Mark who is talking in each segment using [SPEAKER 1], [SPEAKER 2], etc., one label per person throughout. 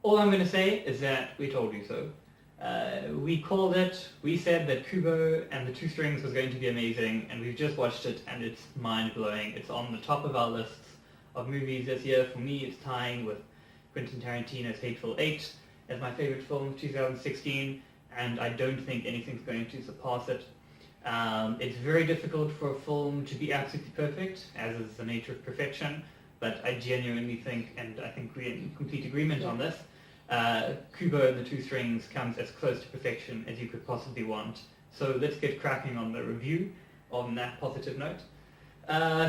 [SPEAKER 1] all I'm going to say is that we told you so. We called it, we said that Kubo and the Two Strings was going to be amazing, and we've just watched it and it's mind-blowing. It's on the top of our lists of movies this year. For me, it's tying with Quentin Tarantino's Hateful Eight as my favorite film of 2016, and I don't think anything's going to surpass it. It's very difficult for a film to be absolutely perfect, as is the nature of perfection, but I genuinely think, and I think we're in complete agreement on this, Kubo and the Two Strings comes as close to perfection as you could possibly want. So let's get cracking on the review on that positive note.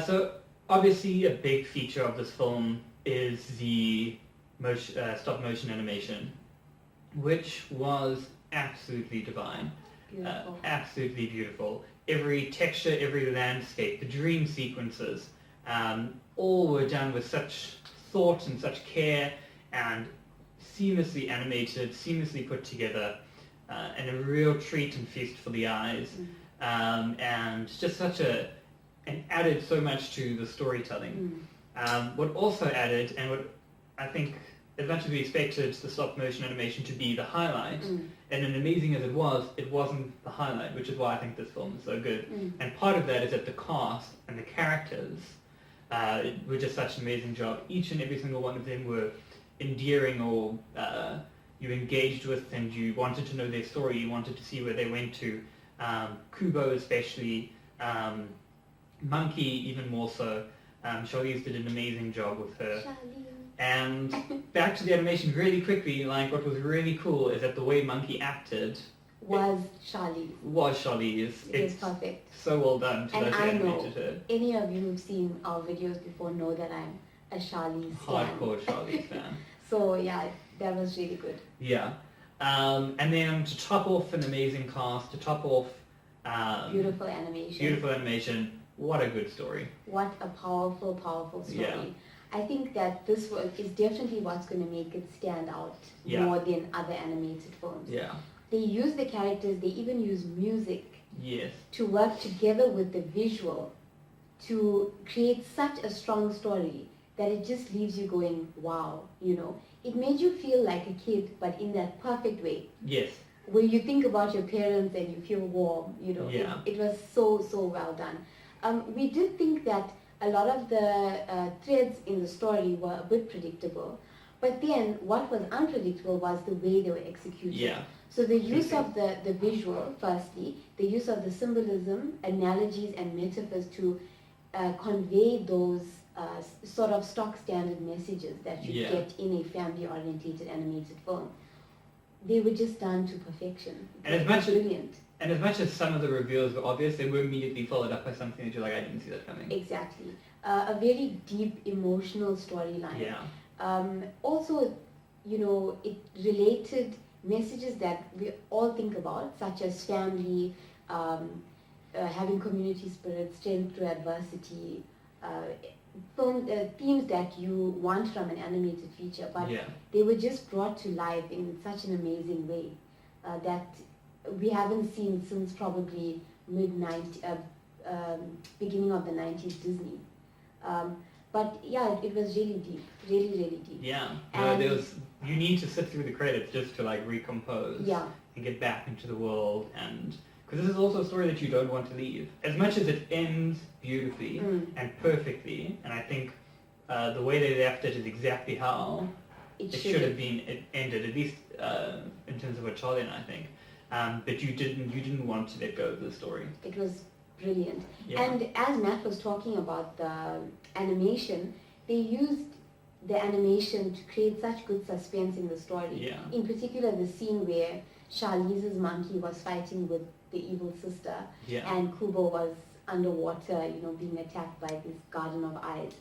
[SPEAKER 1] So obviously a big feature of this film is the stop motion animation, which was absolutely divine. Absolutely beautiful. Every texture, every landscape, the dream sequences, all were done with such thought and such care and seamlessly animated, seamlessly put together, and a real treat and feast for the eyes. And just and added so much to the storytelling. What also added, and what I think, as much as we expected the stop motion animation to be the highlight, and as amazing as it wasn't the highlight, which is why I think this film is so good. And part of that is that the cast and the characters were just such an amazing job. Each and every single one of them were endearing, or you engaged with, and you wanted to know their story, you wanted to see where they went to. Kubo especially, Monkey even more so. Charlize did an amazing job with her. And back to the animation really quickly, like what was really cool is that the way Monkey acted
[SPEAKER 2] was Charlize.
[SPEAKER 1] It's
[SPEAKER 2] perfect.
[SPEAKER 1] So well done to
[SPEAKER 2] and
[SPEAKER 1] those who
[SPEAKER 2] I
[SPEAKER 1] animated
[SPEAKER 2] know,
[SPEAKER 1] her.
[SPEAKER 2] Any of you who've seen our videos before know that I'm a Charlize
[SPEAKER 1] Hardcore Charlize fan.
[SPEAKER 2] So yeah, that was really good.
[SPEAKER 1] Yeah. And then to top off an amazing cast, to top off
[SPEAKER 2] beautiful animation.
[SPEAKER 1] What a good story.
[SPEAKER 2] What a powerful, powerful story.
[SPEAKER 1] Yeah.
[SPEAKER 2] I think that this is definitely what's going to make it stand out more than other animated films.
[SPEAKER 1] Yeah.
[SPEAKER 2] They use the characters, they even use music to work together with the visual to create such a strong story that it just leaves you going, wow, you know. It made you feel like a kid, but in that perfect way.
[SPEAKER 1] Yes.
[SPEAKER 2] Where you think about your parents and you feel warm, you know.
[SPEAKER 1] Yeah.
[SPEAKER 2] It was so, so well done. We did think that a lot of the threads in the story were a bit predictable, but then what was unpredictable was the way they were executed.
[SPEAKER 1] Yeah.
[SPEAKER 2] So the use of the visual, firstly, the use of the symbolism, analogies and metaphors to convey those sort of stock standard messages that you get in a family-orientated animated film. They were just done to perfection.
[SPEAKER 1] And as much
[SPEAKER 2] brilliant.
[SPEAKER 1] And as much as some of the reveals were obvious, they were immediately followed up by something that you're like, I didn't see that coming.
[SPEAKER 2] Exactly. A very deep emotional storyline.
[SPEAKER 1] Yeah.
[SPEAKER 2] Also, you know, it related messages that we all think about, such as family, having community spirit, strength through adversity, themes that you want from an animated feature, but they were just brought to life in such an amazing way that we haven't seen since probably beginning of the 90s Disney. But yeah, it was really deep, really, really deep.
[SPEAKER 1] Yeah, and you need to sit through the credits just to like recompose and get back into the world, and because this is also a story that you don't want to leave. As much as it ends beautifully and perfectly, and I think the way they left it is exactly how it should have been ended, at least in terms of what Charlie and I think. But you didn't want to let go of the story.
[SPEAKER 2] It was brilliant.
[SPEAKER 1] Yeah.
[SPEAKER 2] And as Matt was talking about the animation, they used the animation to create such good suspense in the story.
[SPEAKER 1] Yeah.
[SPEAKER 2] In particular, the scene where Charlize's monkey was fighting with the evil sister, and Kubo was underwater, you know, being attacked by this garden of eyes.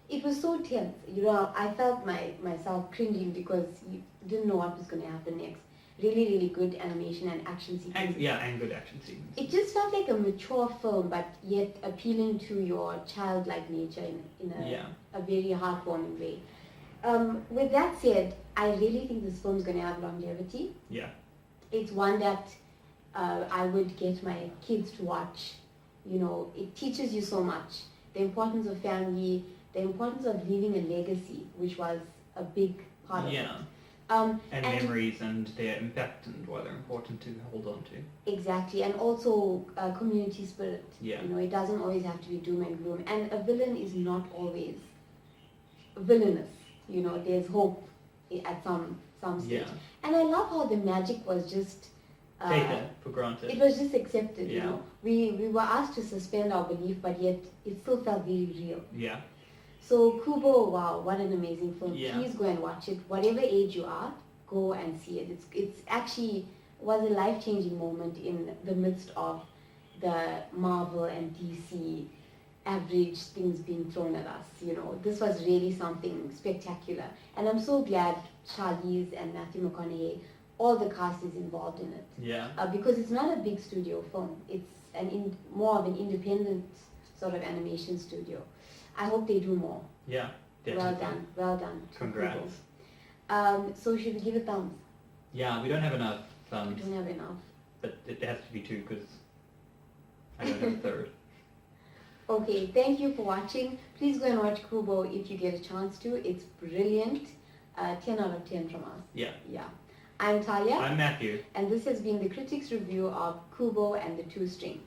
[SPEAKER 2] It was so tense. You know, I felt myself cringing because you didn't know what was going to happen next. Really, really good animation and action sequences.
[SPEAKER 1] And good action sequences.
[SPEAKER 2] It just felt like a mature film, but yet appealing to your childlike nature in a very heartwarming way. With that said, I really think this film's going to have longevity.
[SPEAKER 1] Yeah.
[SPEAKER 2] It's one that I would get my kids to watch. You know, it teaches you so much. The importance of family, the importance of leaving a legacy, which was a big part of it.
[SPEAKER 1] And memories and their impact and why they're important to hold on to.
[SPEAKER 2] Exactly, and also community spirit.
[SPEAKER 1] Yeah.
[SPEAKER 2] You know, it doesn't always have to be doom and gloom. And a villain is not always villainous. You know, there's hope at some stage.
[SPEAKER 1] Yeah.
[SPEAKER 2] And I love how the magic was just
[SPEAKER 1] taken for granted.
[SPEAKER 2] It was just accepted.
[SPEAKER 1] Yeah.
[SPEAKER 2] You know, we were asked to suspend our belief, but yet it still felt very real.
[SPEAKER 1] Yeah.
[SPEAKER 2] So Kubo, wow, what an amazing film.
[SPEAKER 1] Yeah.
[SPEAKER 2] Please go and watch it. Whatever age you are, go and see it. It's actually was a life-changing moment in the midst of the Marvel and DC average things being thrown at us. You know, this was really something spectacular. And I'm so glad Charlize and Matthew McConaughey, all the cast is involved in it.
[SPEAKER 1] Yeah.
[SPEAKER 2] Because it's not a big studio film. It's more of an independent sort of animation studio. I hope they do more.
[SPEAKER 1] Yeah, definitely.
[SPEAKER 2] Well done.
[SPEAKER 1] Congrats.
[SPEAKER 2] So should we give it thumbs?
[SPEAKER 1] Yeah, we don't have enough thumbs.
[SPEAKER 2] We don't have enough.
[SPEAKER 1] But it has to be 2 because I don't have a third.
[SPEAKER 2] Okay, thank you for watching. Please go and watch Kubo if you get a chance to. It's brilliant. 10 out of 10 from us.
[SPEAKER 1] Yeah.
[SPEAKER 2] Yeah. I'm Talia.
[SPEAKER 1] I'm Matthew.
[SPEAKER 2] And this has been the critics' review of Kubo and the Two Strings.